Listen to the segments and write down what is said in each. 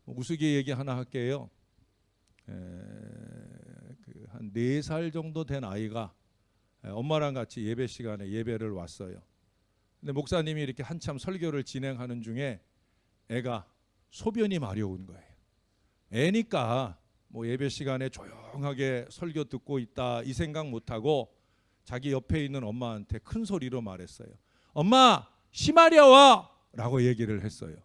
우스개 얘기 하나 할게요. 한 4살 정도 된 아이가 엄마랑 같이 예배 시간에 예배를 왔어요. 근데 목사님이 이렇게 한참 설교를 진행하는 중에 애가 소변이 마려운 거예요. 애니까 뭐 예배 시간에 조용하게 설교 듣고 있다 이 생각 못하고 자기 옆에 있는 엄마한테 큰 소리로 말했어요. 엄마, 시 마려워! 라고 얘기를 했어요.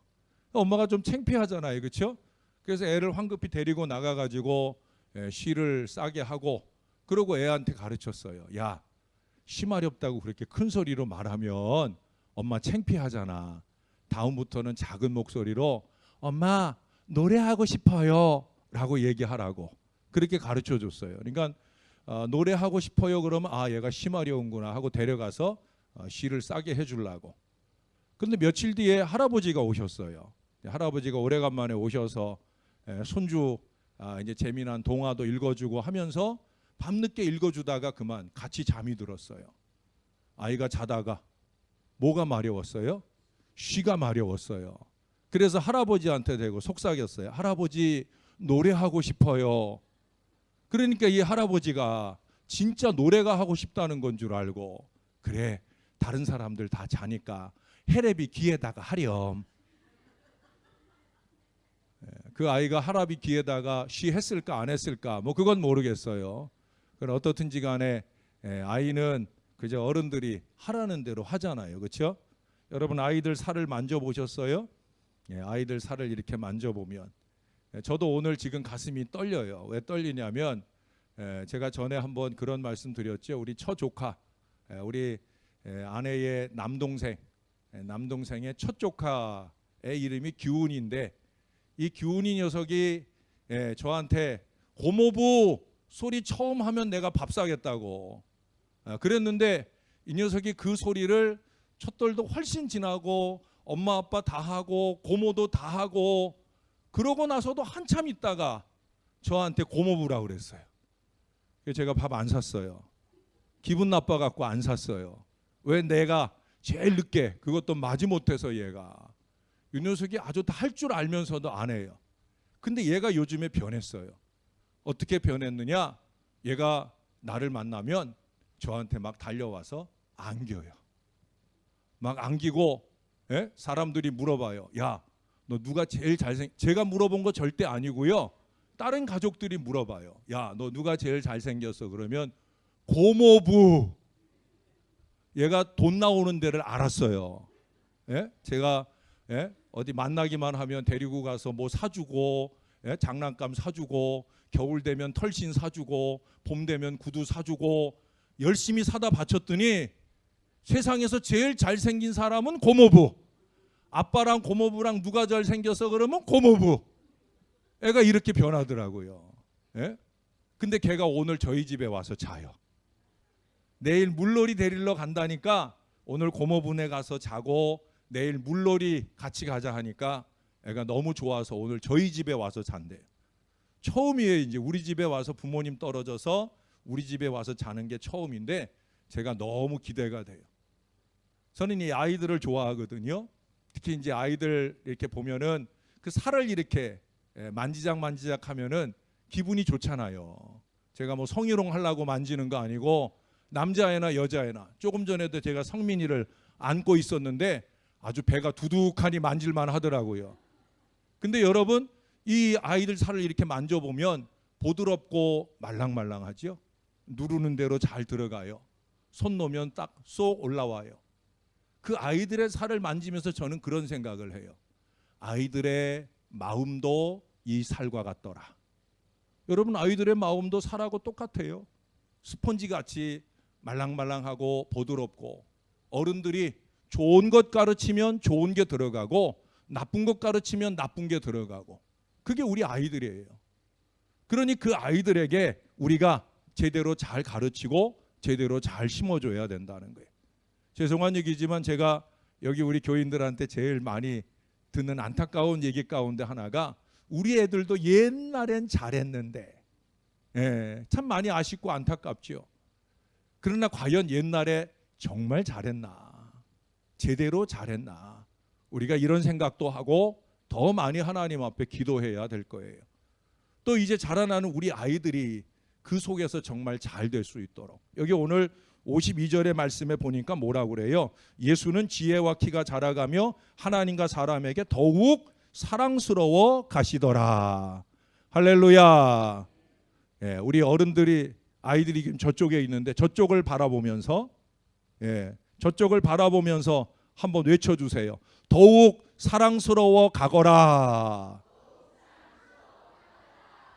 엄마가 좀 창피하잖아요, 그렇죠? 그래서 애를 황급히 데리고 나가가지고 시를 싸게 하고, 그러고 애한테 가르쳤어요. 야, 시 마렵다고 그렇게 큰 소리로 말하면 엄마 창피하잖아. 다음부터는 작은 목소리로 엄마 노래하고 싶어요 라고 얘기하라고 그렇게 가르쳐 줬어요. 그러니까 노래하고 싶어요 그러면 아, 얘가 시 마려운구나 하고 데려가서 시를 싸게 해주려고. 근데 며칠 뒤에 할아버지가 오셨어요. 할아버지가 오래간만에 오셔서 손주 이제 재미난 동화도 읽어주고 하면서 밤늦게 읽어주다가 그만 같이 잠이 들었어요. 아이가 자다가 뭐가 마려웠어요? 쉬가 마려웠어요. 그래서 할아버지한테 대고 속삭였어요. 할아버지 노래하고 싶어요. 그러니까 이 할아버지가 진짜 노래가 하고 싶다는 건 줄 알고 그래, 다른 사람들 다 자니까 헬레비 귀에다가 하렴. 그 아이가 할아버지 귀에다가 쉬 했을까 안 했을까 뭐 그건 모르겠어요. 그럼 어떻든지 간에 아이는 그저 어른들이 하라는 대로 하잖아요, 그렇죠? 여러분 아이들 살을 만져보셨어요? 아이들 살을 이렇게 만져보면 저도 오늘 지금 가슴이 떨려요. 왜 떨리냐면 제가 전에 한번 그런 말씀 드렸죠. 우리 처조카, 우리 아내의 남동생의 첫 조카의 이름이 규훈인데 이 규훈이 녀석이 저한테 고모부 소리 처음 하면 내가 밥 사겠다고 그랬는데 이 녀석이 그 소리를 첫돌도 훨씬 지나고 엄마 아빠 다 하고 고모도 다 하고 그러고 나서도 한참 있다가 저한테 고모부라고 그랬어요. 그래서 제가 밥 안 샀어요. 기분 나빠 갖고 안 샀어요. 왜 내가 제일 늦게 그것도 마지못해서 얘가 이 녀석이 아주 다 할 줄 알면서도 안 해요. 근데 얘가 요즘에 변했어요. 어떻게 변했느냐? 얘가 나를 만나면 저한테 막 달려와서 안겨요. 막 안기고 사람들이 물어봐요. 야, 너 누가 제일 제가 물어본 거 절대 아니고요. 다른 가족들이 물어봐요. 야, 너 누가 제일 잘생겼어? 그러면 고모부. 얘가 돈 나오는 데를 알았어요. 제가 어디 만나기만 하면 데리고 가서 뭐 사주고 장난감 사주고 겨울 되면 털신 사주고 봄 되면 구두 사주고 열심히 사다 바쳤더니 세상에서 제일 잘생긴 사람은 고모부. 아빠랑 고모부랑 누가 잘생겨서 그러면 고모부. 애가 이렇게 변하더라고요. 근데 걔가 오늘 저희 집에 와서 자요. 내일 물놀이 데리러 간다니까 오늘 고모부네 가서 자고 내일 물놀이 같이 가자 하니까 애가 너무 좋아서 오늘 저희 집에 와서 잔대요. 처음이에요. 이제 우리 집에 와서 부모님 떨어져서 우리 집에 와서 자는 게 처음인데 제가 너무 기대가 돼요. 저는 이 아이들을 좋아하거든요. 특히 이제 아이들 이렇게 보면은 그 살을 이렇게 만지작 하면은 기분이 좋잖아요. 제가 뭐 성희롱 하려고 만지는 거 아니고 남자애나 여자애나 조금 전에도 제가 성민이를 안고 있었는데 아주 배가 두둑하니 만질만 하더라고요. 근데 여러분 이 아이들 살을 이렇게 만져보면 보드럽고 말랑말랑하죠. 누르는 대로 잘 들어가요. 손 놓으면 딱 쏙 올라와요. 그 아이들의 살을 만지면서 저는 그런 생각을 해요. 아이들의 마음도 이 살과 같더라. 여러분 아이들의 마음도 살하고 똑같아요. 스펀지 같이 말랑말랑하고 보드럽고 어른들이 좋은 것 가르치면 좋은 게 들어가고 나쁜 것 가르치면 나쁜 게 들어가고 그게 우리 아이들이에요. 그러니 그 아이들에게 우리가 제대로 잘 가르치고 제대로 잘 심어줘야 된다는 거예요. 죄송한 얘기지만 제가 여기 우리 교인들한테 제일 많이 듣는 안타까운 얘기 가운데 하나가 우리 애들도 옛날엔 잘했는데 참 많이 아쉽고 안타깝죠. 그러나 과연 옛날에 정말 잘했나? 제대로 잘했나? 우리가 이런 생각도 하고 더 많이 하나님 앞에 기도해야 될 거예요. 또 이제 자라나는 우리 아이들이 그 속에서 정말 잘 될 수 있도록, 여기 오늘 52절의 말씀에 보니까 뭐라고 그래요? 예수는 지혜와 키가 자라가며 하나님과 사람에게 더욱 사랑스러워 가시더라. 할렐루야. 예, 우리 어른들이, 아이들이 지금 저쪽에 있는데 저쪽을 바라보면서, 저쪽을 바라보면서 한번 외쳐주세요. 더욱 사랑스러워 가거라.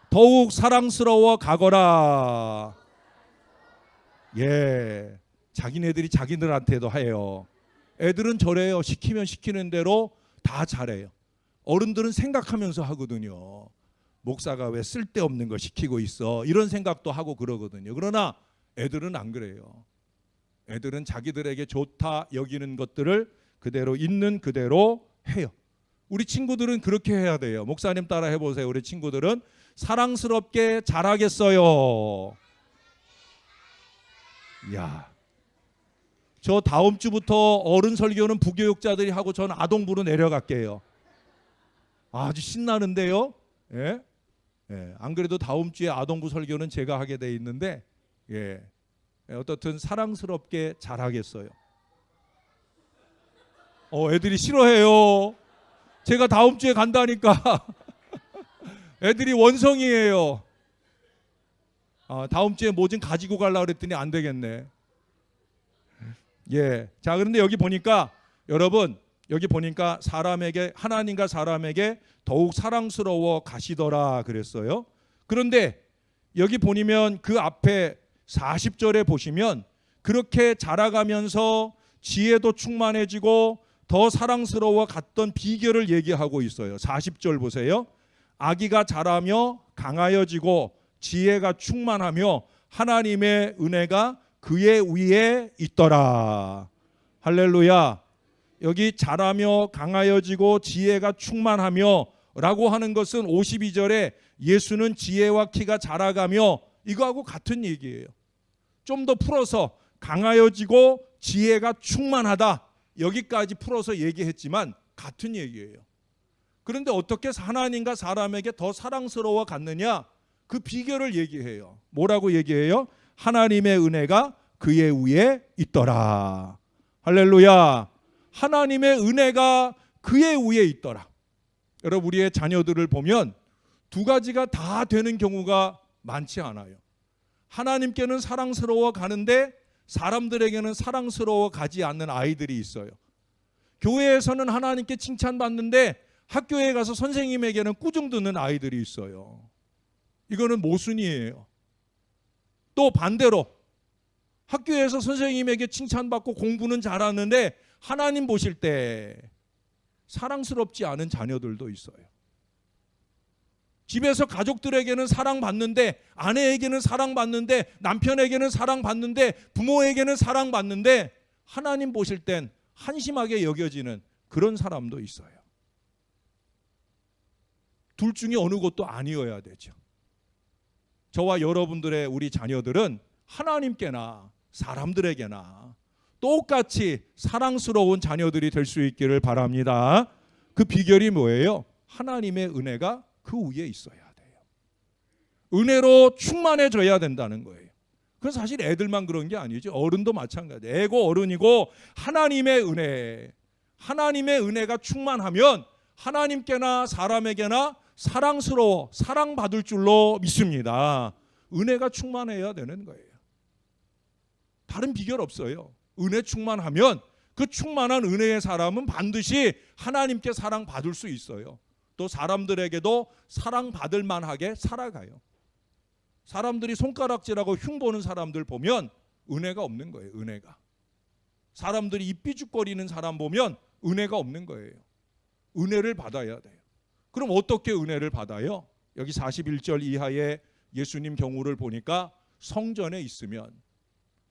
더욱 사랑스러워 가거라. 예, 자기네들이 자기들한테도 해요. 애들은 저래요. 시키면 시키는 대로 다 잘해요. 어른들은 생각하면서 하거든요. 목사가 왜 쓸데없는 거 시키고 있어, 이런 생각도 하고 그러거든요. 그러나 애들은 안 그래요. 애들은 자기들에게 좋다 여기는 것들을 그대로 있는 그대로 해요. 우리 친구들은 그렇게 해야 돼요. 목사님 따라 해보세요. 우리 친구들은 사랑스럽게 자라겠어요. 야, 저 다음 주부터 어른 설교는 부교육자들이 하고 전 아동부로 내려갈게요. 아주 신나는데요. 예? 예, 안 그래도 다음 주에 아동부 설교는 제가 하게 돼 있는데, 어떻든 사랑스럽게 자라겠어요. 애들이 싫어해요. 제가 다음 주에 간다니까. 애들이 원성이에요. 다음 주에 뭐 좀 가지고 가려고 그랬더니 안 되겠네. 예. 자, 그런데 여기 보니까, 여러분, 여기 보니까 사람에게, 하나님과 사람에게 더욱 사랑스러워 가시더라 그랬어요. 그런데 여기 보면 그 앞에 40절에 보시면 그렇게 자라가면서 지혜도 충만해지고 더 사랑스러워 갔던 비결을 얘기하고 있어요. 40절 보세요. 아기가 자라며 강하여지고 지혜가 충만하며 하나님의 은혜가 그의 위에 있더라. 할렐루야. 여기 자라며 강하여지고 지혜가 충만하며 라고 하는 것은 52절에 예수는 지혜와 키가 자라가며 이거하고 같은 얘기예요. 좀 더 풀어서 강하여지고 지혜가 충만하다, 여기까지 풀어서 얘기했지만 같은 얘기예요. 그런데 어떻게 하나님과 사람에게 더 사랑스러워 갔느냐? 그 비결을 얘기해요. 뭐라고 얘기해요? 하나님의 은혜가 그의 위에 있더라. 할렐루야. 하나님의 은혜가 그의 위에 있더라. 여러분, 우리의 자녀들을 보면 두 가지가 다 되는 경우가 많지 않아요. 하나님께는 사랑스러워 가는데 사람들에게는 사랑스러워 가지 않는 아이들이 있어요. 교회에서는 하나님께 칭찬받는데 학교에 가서 선생님에게는 꾸중 듣는 아이들이 있어요. 이거는 모순이에요. 또 반대로 학교에서 선생님에게 칭찬받고 공부는 잘하는데 하나님 보실 때 사랑스럽지 않은 자녀들도 있어요. 집에서 가족들에게는 사랑받는데, 아내에게는 사랑받는데, 남편에게는 사랑받는데, 부모에게는 사랑받는데 하나님 보실 땐 한심하게 여겨지는 그런 사람도 있어요. 둘 중에 어느 것도 아니어야 되죠. 저와 여러분들의 우리 자녀들은 하나님께나 사람들에게나 똑같이 사랑스러운 자녀들이 될 수 있기를 바랍니다. 그 비결이 뭐예요? 하나님의 은혜가 그 위에 있어야 돼요. 은혜로 충만해져야 된다는 거예요. 그건 사실 애들만 그런 게 아니죠. 어른도 마찬가지예요. 애고 어른이고 하나님의 은혜, 하나님의 은혜가 충만하면 하나님께나 사람에게나 사랑스러워, 사랑받을 줄로 믿습니다. 은혜가 충만해야 되는 거예요. 다른 비결 없어요. 은혜 충만하면 그 충만한 은혜의 사람은 반드시 하나님께 사랑받을 수 있어요. 또 사람들에게도 사랑받을 만하게 살아가요. 사람들이 손가락질하고 흉보는 사람들 보면 은혜가 없는 거예요. 은혜가. 사람들이 입 삐죽거리는 사람 보면 은혜가 없는 거예요. 은혜를 받아야 돼요. 그럼 어떻게 은혜를 받아요? 여기 41절 이하의 예수님 경우를 보니까 성전에 있으면,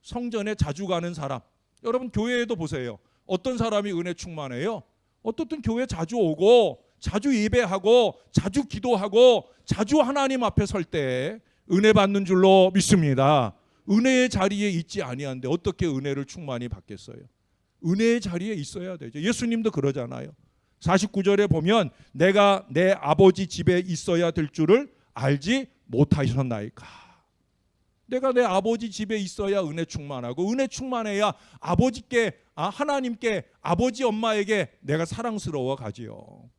성전에 자주 가는 사람, 여러분 교회에도 보세요. 어떤 사람이 은혜 충만해요? 어떻든 교회 자주 오고 자주 예배하고 자주 기도하고 자주 하나님 앞에 설 때 은혜 받는 줄로 믿습니다. 은혜의 자리에 있지 아니한데 어떻게 은혜를 충만히 받겠어요? 은혜의 자리에 있어야 되죠. 예수님도 그러잖아요. 49절에 보면 내가 내 아버지 집에 있어야 될 줄을 알지 못하셨나이까. 내가 내 아버지 집에 있어야 은혜 충만하고 은혜 충만해야 아버지께 하나님께 아버지 엄마에게 내가 사랑스러워 가지요.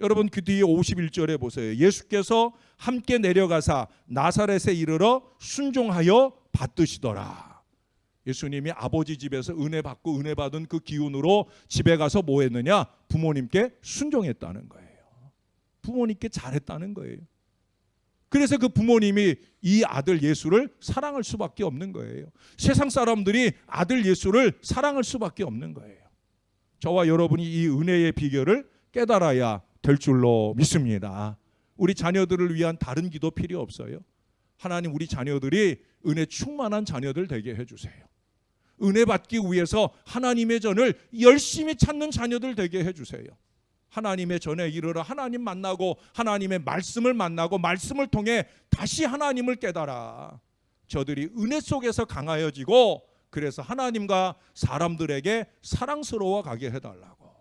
여러분 그 뒤에 51절에 보세요. 예수께서 함께 내려가사 나사렛에 이르러 순종하여 받드시더라. 예수님이 아버지 집에서 은혜 받고 은혜 받은 그 기운으로 집에 가서 뭐 했느냐? 부모님께 순종했다는 거예요. 부모님께 잘했다는 거예요. 그래서 그 부모님이 이 아들 예수를 사랑할 수밖에 없는 거예요. 세상 사람들이 아들 예수를 사랑할 수밖에 없는 거예요. 저와 여러분이 이 은혜의 비결을 깨달아야 될 줄로 믿습니다. 우리 자녀들을 위한 다른 기도 필요 없어요. 하나님 우리 자녀들이 은혜 충만한 자녀들 되게 해주세요. 은혜 받기 위해서 하나님의 전을 열심히 찾는 자녀들 되게 해주세요. 하나님의 전에 이르러 하나님 만나고 하나님의 말씀을 만나고 말씀을 통해 다시 하나님을 깨달아 저들이 은혜 속에서 강하여지고 그래서 하나님과 사람들에게 사랑스러워 가게 해달라고.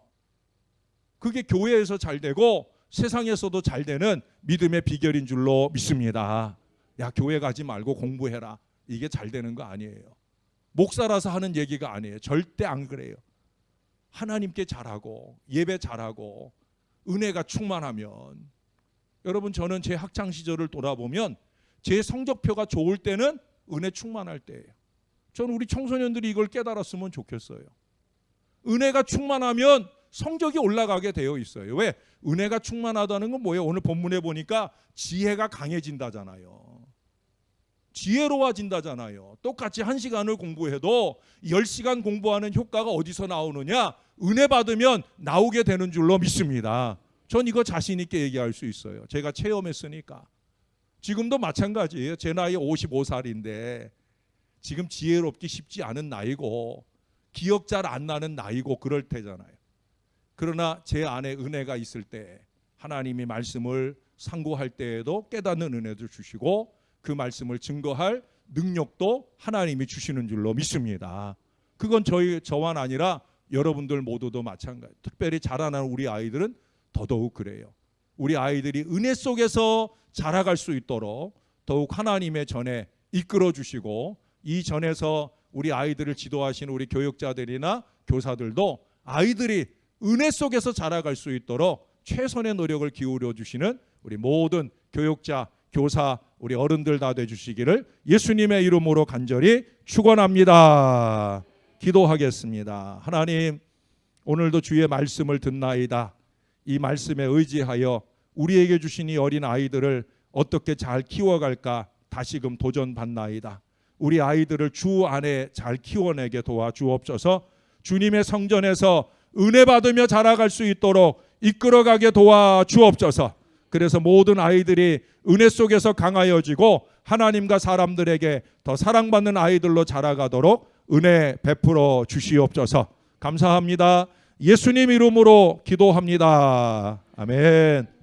그게 교회에서 잘 되고 세상에서도 잘 되는 믿음의 비결인 줄로 믿습니다. 야, 교회 가지 말고 공부해라. 이게 잘 되는 거 아니에요. 목사라서 하는 얘기가 아니에요. 절대 안 그래요. 하나님께 잘하고 예배 잘하고 은혜가 충만하면, 여러분 저는 제 학창 시절을 돌아보면 제 성적표가 좋을 때는 은혜 충만할 때예요. 저는 우리 청소년들이 이걸 깨달았으면 좋겠어요. 은혜가 충만하면 성적이 올라가게 되어 있어요. 왜? 은혜가 충만하다는 건 뭐예요? 오늘 본문에 보니까 지혜가 강해진다잖아요. 지혜로워진다잖아요. 똑같이 1시간을 공부해도 10시간 공부하는 효과가 어디서 나오느냐? 은혜 받으면 나오게 되는 줄로 믿습니다. 전 이거 자신 있게 얘기할 수 있어요. 제가 체험했으니까. 지금도 마찬가지예요. 제 나이 55살인데 지금 지혜롭기 쉽지 않은 나이고 기억 잘 안 나는 나이고 그럴 때잖아요. 그러나 제 안에 은혜가 있을 때 하나님이 말씀을 상고할 때에도 깨닫는 은혜도 주시고 그 말씀을 증거할 능력도 하나님이 주시는 줄로 믿습니다. 그건 저만 아니라 여러분들 모두도 마찬가지. 특별히 자라나는 우리 아이들은 더더욱 그래요. 우리 아이들이 은혜 속에서 자라갈 수 있도록 더욱 하나님의 전에 이끌어 주시고 이 전에서 우리 아이들을 지도하시는 우리 교육자들이나 교사들도 아이들이 은혜 속에서 자라갈 수 있도록 최선의 노력을 기울여 주시는 우리 모든 교육자, 교사, 우리 어른들 다 되주시기를 예수님의 이름으로 간절히 축원합니다. 기도하겠습니다. 하나님, 오늘도 주의 말씀을 듣나이다. 이 말씀에 의지하여 우리에게 주신 이 어린 아이들을 어떻게 잘 키워갈까 다시금 도전받나이다. 우리 아이들을 주 안에 잘 키워내게 도와주옵소서. 주님의 성전에서 은혜 받으며 자라갈 수 있도록 이끌어가게 도와주옵소서. 그래서 모든 아이들이 은혜 속에서 강하여지고 하나님과 사람들에게 더 사랑받는 아이들로 자라가도록 은혜 베풀어 주시옵소서. 감사합니다. 예수님 이름으로 기도합니다. 아멘.